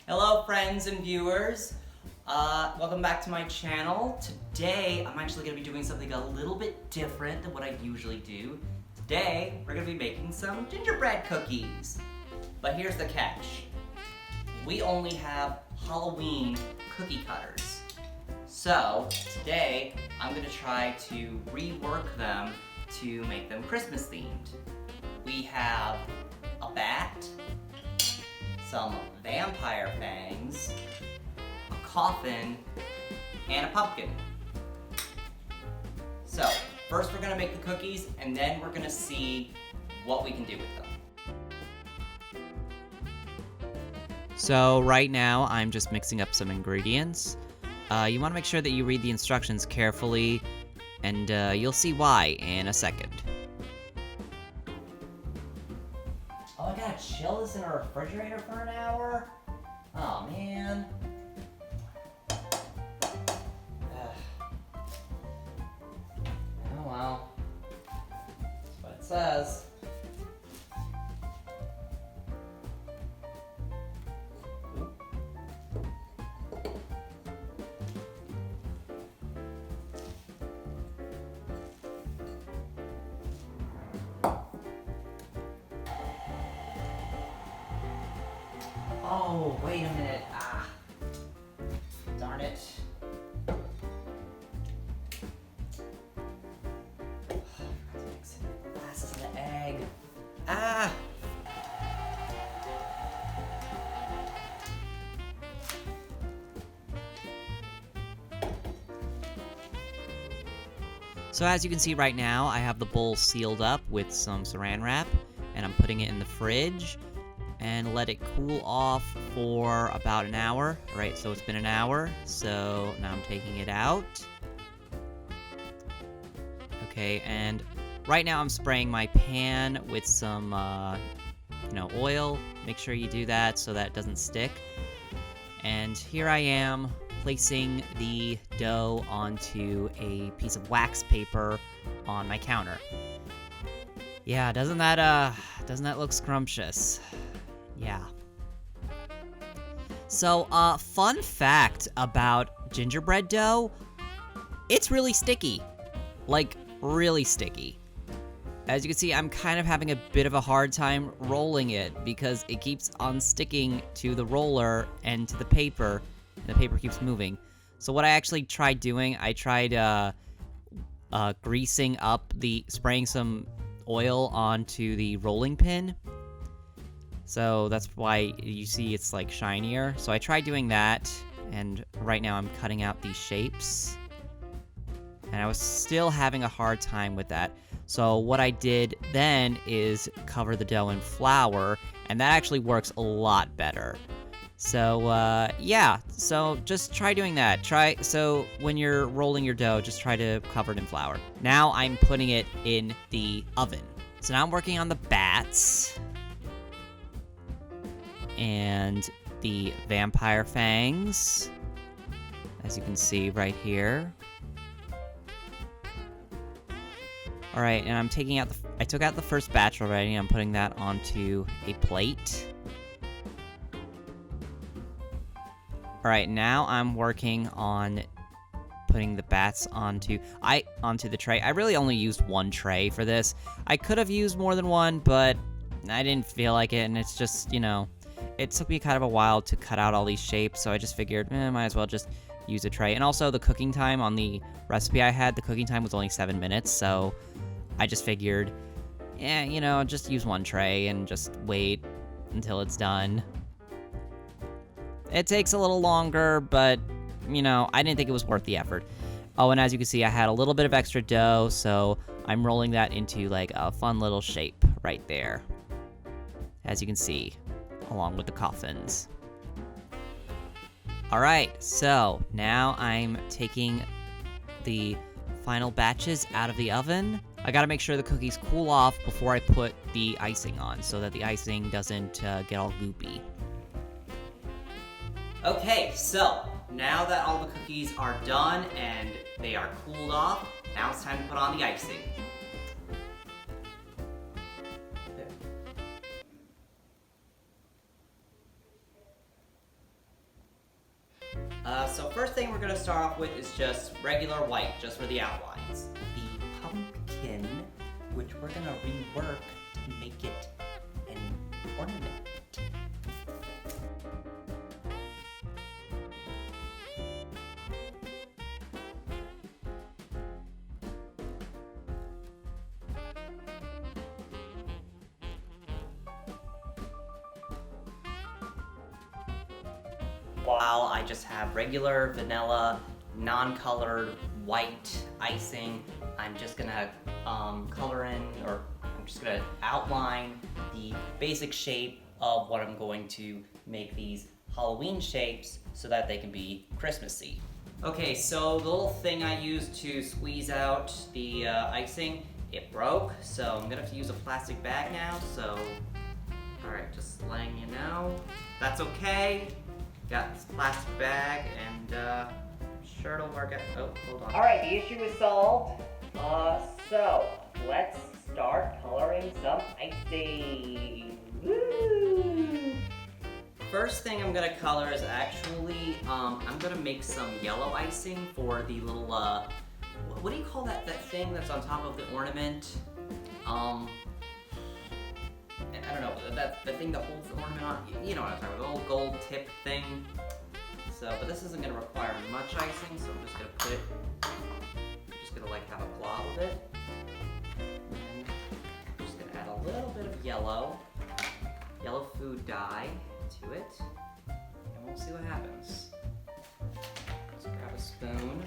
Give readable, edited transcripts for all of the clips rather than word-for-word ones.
Hello friends and viewers, welcome back to my channel. Today I'm actually going to be doing something a little bit different than what I usually do. Today we're going to be making some gingerbread cookies. But here's the catch. We only have Halloween cookie cutters. So today I'm going to try to rework them to make them Christmas themed. We have a bat, some vampire fangs, a coffin, and a pumpkin. So, first we're gonna make the cookies, and then we're gonna see what we can do with them. So right now, I'm just mixing up some ingredients. You want to make sure that you read the instructions carefully, and you'll see why in a second. Oh, I gotta chill this in a refrigerator for an hour? Oh, man. Oh, well. That's what it says. Oh, wait a minute. Darn it. Mix it. Glasses and the egg. So as you can see right now, I have the bowl sealed up with some saran wrap, and I'm putting it in the fridge and let it cool off for about an hour. All right, so it's been an hour, so now I'm taking it out. Okay, and right now I'm spraying my pan with some, oil. Make sure you do that so that it doesn't stick. And here I am placing the dough onto a piece of wax paper on my counter. Yeah, doesn't that look scrumptious? Yeah. So, fun fact about gingerbread dough, it's really sticky. Like, really sticky. As you can see, I'm kind of having a bit of a hard time rolling it because it keeps on sticking to the roller and to the paper, and the paper keeps moving. So what I actually tried doing, I tried greasing up spraying some oil onto the rolling pin. So that's why you see it's like shinier. So I tried doing that, and right now I'm cutting out these shapes. And I was still having a hard time with that. So what I did then is cover the dough in flour, and that actually works a lot better. So, yeah, so just try doing that. So when you're rolling your dough, just try to cover it in flour. Now I'm putting it in the oven. So now I'm working on the bats and the vampire fangs, as you can see right here. All right, and I'm taking out I took out the first batch already, and I'm putting that onto a plate. All right, now I'm working on putting the bats onto the tray. I really only used one tray for this. I could have used more than one, but I didn't feel like it, and it's just, it took me kind of a while to cut out all these shapes, so I just figured, might as well just use a tray. And also, the cooking time on the recipe I had, the cooking time was only 7 minutes, so I just figured, just use one tray and just wait until it's done. It takes a little longer, but, I didn't think it was worth the effort. Oh, and as you can see, I had a little bit of extra dough, so I'm rolling that into, like, a fun little shape right there. As you can see, along with the coffins. Alright, so now I'm taking the final batches out of the oven. I gotta make sure the cookies cool off before I put the icing on, so that the icing doesn't get all goopy. Okay, so now that all the cookies are done and they are cooled off, now it's time to put on the icing. So first thing we're gonna start off with is just regular white, just for the outlines. The pumpkin, which we're gonna rework to make it an ornament. While I just have regular vanilla, non-colored white icing, I'm just gonna color in, or I'm just gonna outline the basic shape of what I'm going to make these Halloween shapes so that they can be Christmassy. Okay, so the little thing I used to squeeze out the icing, it broke, so I'm gonna have to use a plastic bag now, so, alright, just letting you know, that's okay. Got this plastic bag, and I'm sure it'll work out. Oh, hold on. Alright, the issue is solved. So, let's start coloring some icing. Woo! First thing I'm gonna color is actually, I'm gonna make some yellow icing for the little, what do you call that thing that's on top of the ornament? I don't know, the thing that holds the ornament on, you know what I'm talking about, the little gold tip thing. So, but this isn't gonna require much icing, so I'm just gonna put it, I'm just gonna like have a glob of it. And I'm just gonna add a little bit of yellow food dye to it, and we'll see what happens. Let's grab a spoon.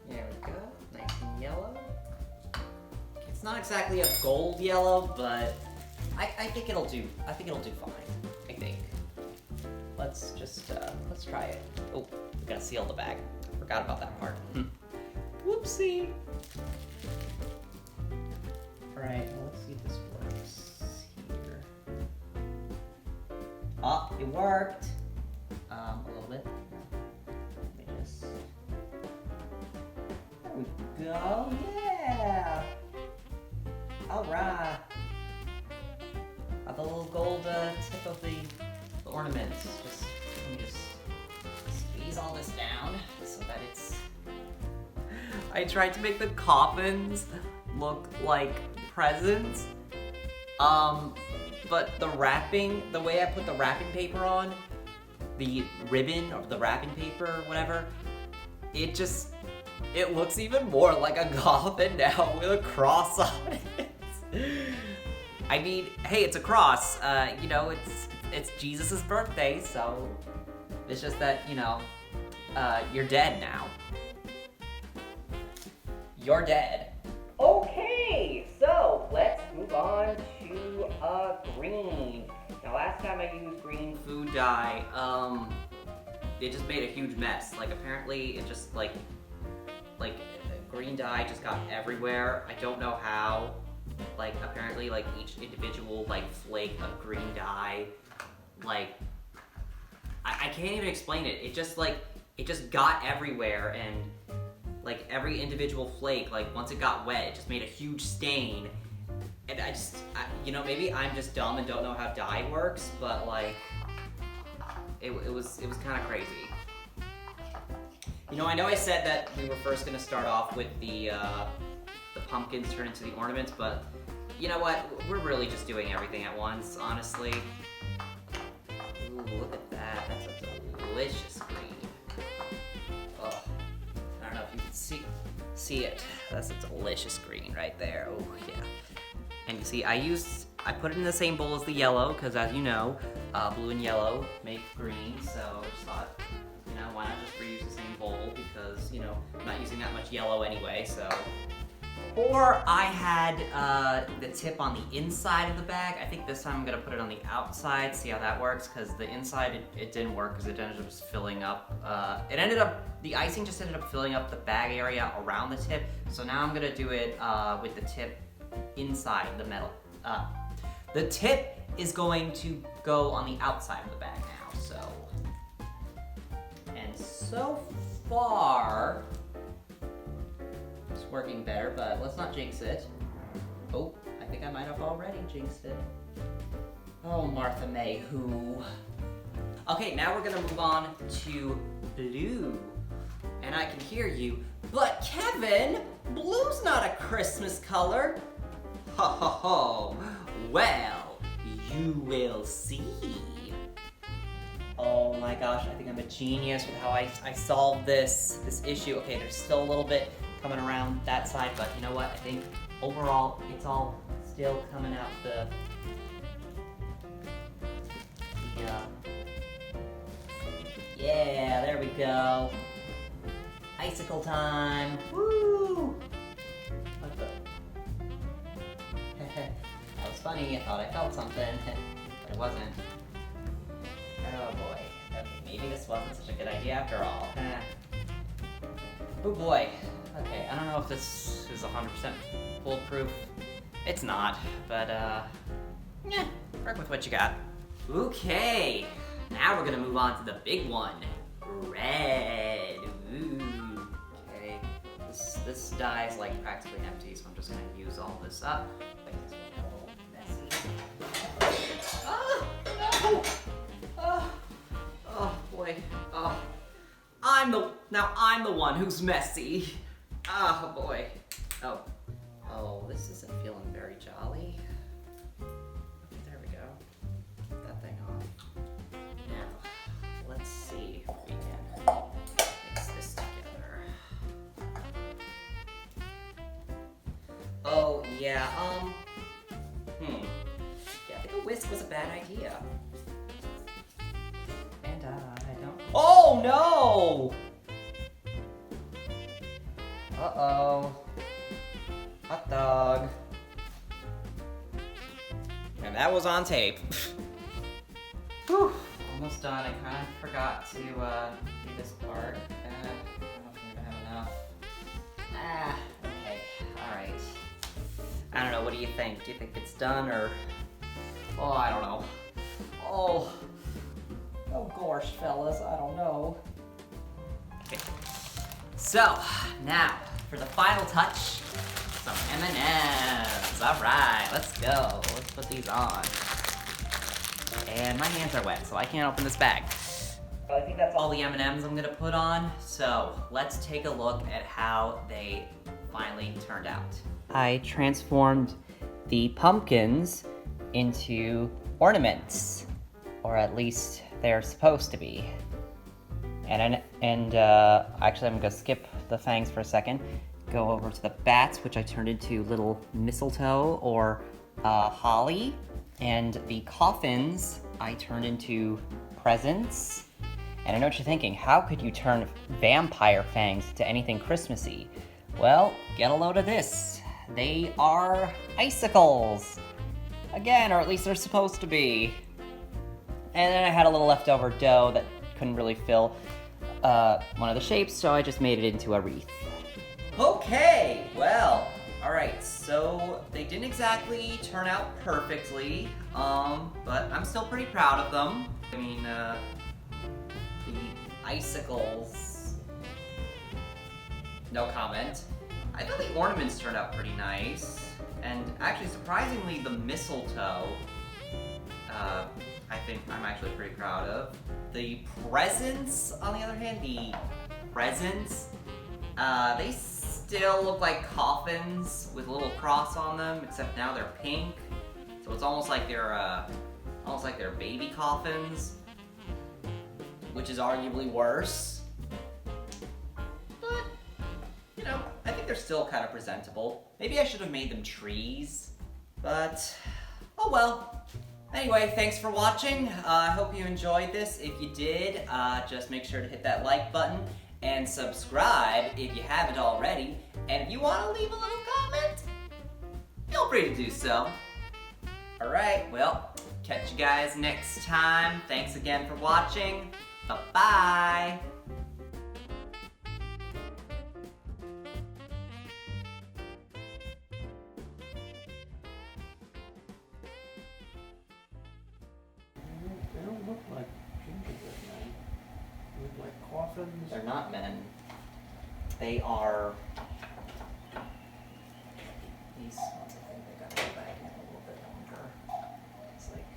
There we go, nice and yellow. It's not exactly a gold yellow, but I think it'll do. I think it'll do fine. I think. Let's just let's try it. Oh, we gotta seal the bag. Forgot about that part. Whoopsie. All right, well, let's see if this works here. Oh, it worked. A little bit. Let me just. There we go. Yeah. All right. The little gold tip of the ornaments. Let me just squeeze all this down so that it's. I tried to make the coffins look like presents, but the way I put the wrapping paper on, the ribbon or the wrapping paper or whatever, it looks even more like a coffin now with a cross on it. I mean, hey, it's a cross. You know, it's Jesus' birthday, so it's just that, you know, you're dead now. You're dead. Okay, so let's move on to green. Now, last time I used green food dye, it just made a huge mess. Like, apparently, it just like green dye just got everywhere. I don't know how. Like, apparently, like, each individual, like, flake of green dye, like, I can't even explain it. It just got everywhere, and, like, every individual flake, like, once it got wet, it just made a huge stain. And you know, maybe I'm just dumb and don't know how dye works, but, like, it was kind of crazy. You know I said that we were first gonna start off with the pumpkins turn into the ornaments, but you know what? We're really just doing everything at once, honestly. Ooh, look at that. That's a delicious green. Oh, I don't know if you can see it. That's a delicious green right there. Oh, yeah. And you see, I put it in the same bowl as the yellow, because as you know, blue and yellow make green, so I just thought, you know, why not just reuse the same bowl, because, you know, I'm not using that much yellow anyway, so. Or I had the tip on the inside of the bag. I think this time I'm gonna put it on the outside, see how that works, because the inside, it didn't work, because it ended up just filling up, the icing just ended up filling up the bag area around the tip, so now I'm gonna do it with the tip inside the metal. The tip is going to go on the outside of the bag now, so. And so far, it's working better, but let's not jinx it. Oh, I think I might have already jinxed it. Oh, Martha May, who? Okay, now we're gonna move on to blue. And I can hear you, but Kevin, blue's not a Christmas color. Ho ho ho, well, you will see. Oh my gosh, I think I'm a genius with how I solved this issue. Okay, there's still a little bit coming around that side, but you know what? I think overall, it's all still coming out the yeah, there we go. Icicle time. Woo! What the? That was funny. I thought I felt something, but it wasn't. Oh boy. Okay, maybe this wasn't such a good idea after all. Oh boy. Okay, I don't know if this is 100% foolproof. It's not, but yeah, work with what you got. Okay, now we're gonna move on to the big one. Red. Ooh. Okay, this die is like practically empty, so I'm just gonna use all this up. Wait, this one got a little messy. Ah, no! Oh boy. Oh, I'm the one who's messy. Oh boy. Oh, this isn't feeling very jolly. There we go. Get that thing off. Now, let's see if we can mix this together. Oh yeah. Yeah, I think a whisk was a bad idea. And I don't. Oh no! Uh-oh. Hot dog. And that was on tape. Whew. Almost done. I kind of forgot to do this part. I don't know if I'm gonna have enough. Okay. Alright. I don't know. What do you think? Do you think it's done or... Oh, I don't know. Oh gosh, fellas, I don't know. Okay. So, now, for the final touch, some M&ms. All right, let's go. Let's put these on. And my hands are wet, so I can't open this bag. I think that's all the M&ms I'm gonna put on. So, let's take a look at how they finally turned out. I transformed the pumpkins into ornaments, or at least they're supposed to be. And actually I'm gonna skip the fangs for a second, go over to the bats, which I turned into little mistletoe or holly, and the coffins I turned into presents. And I know what you're thinking, how could you turn vampire fangs to anything Christmassy? Well, get a load of this. They are icicles. Again, or at least they're supposed to be. And then I had a little leftover dough that couldn't really fill one of the shapes, so I just made it into a wreath. Okay, well, alright, so they didn't exactly turn out perfectly, but I'm still pretty proud of them. I mean, the icicles, no comment. I thought the ornaments turned out pretty nice, and actually, surprisingly, the mistletoe, I think I'm actually pretty proud of. The presents, on the other hand, they still look like coffins with a little cross on them, except now they're pink. So it's almost like they're baby coffins, which is arguably worse. But, you know, I think they're still kind of presentable. Maybe I should have made them trees, but oh well. Anyway, thanks for watching. I hope you enjoyed this. If you did, just make sure to hit that like button and subscribe if you haven't already. And if you want to leave a little comment, feel free to do so. Alright, well, catch you guys next time. Thanks again for watching. Bye-bye. They don't look like gingerbread men. They look like coffins. They're not men. They are these ones. I think they got the bag in a little bit longer. It's like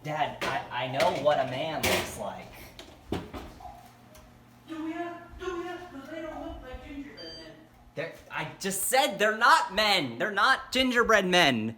Dad, I know what a man looks like. Do ya? Because they don't look like gingerbread men. I just said they're not men. They're not gingerbread men.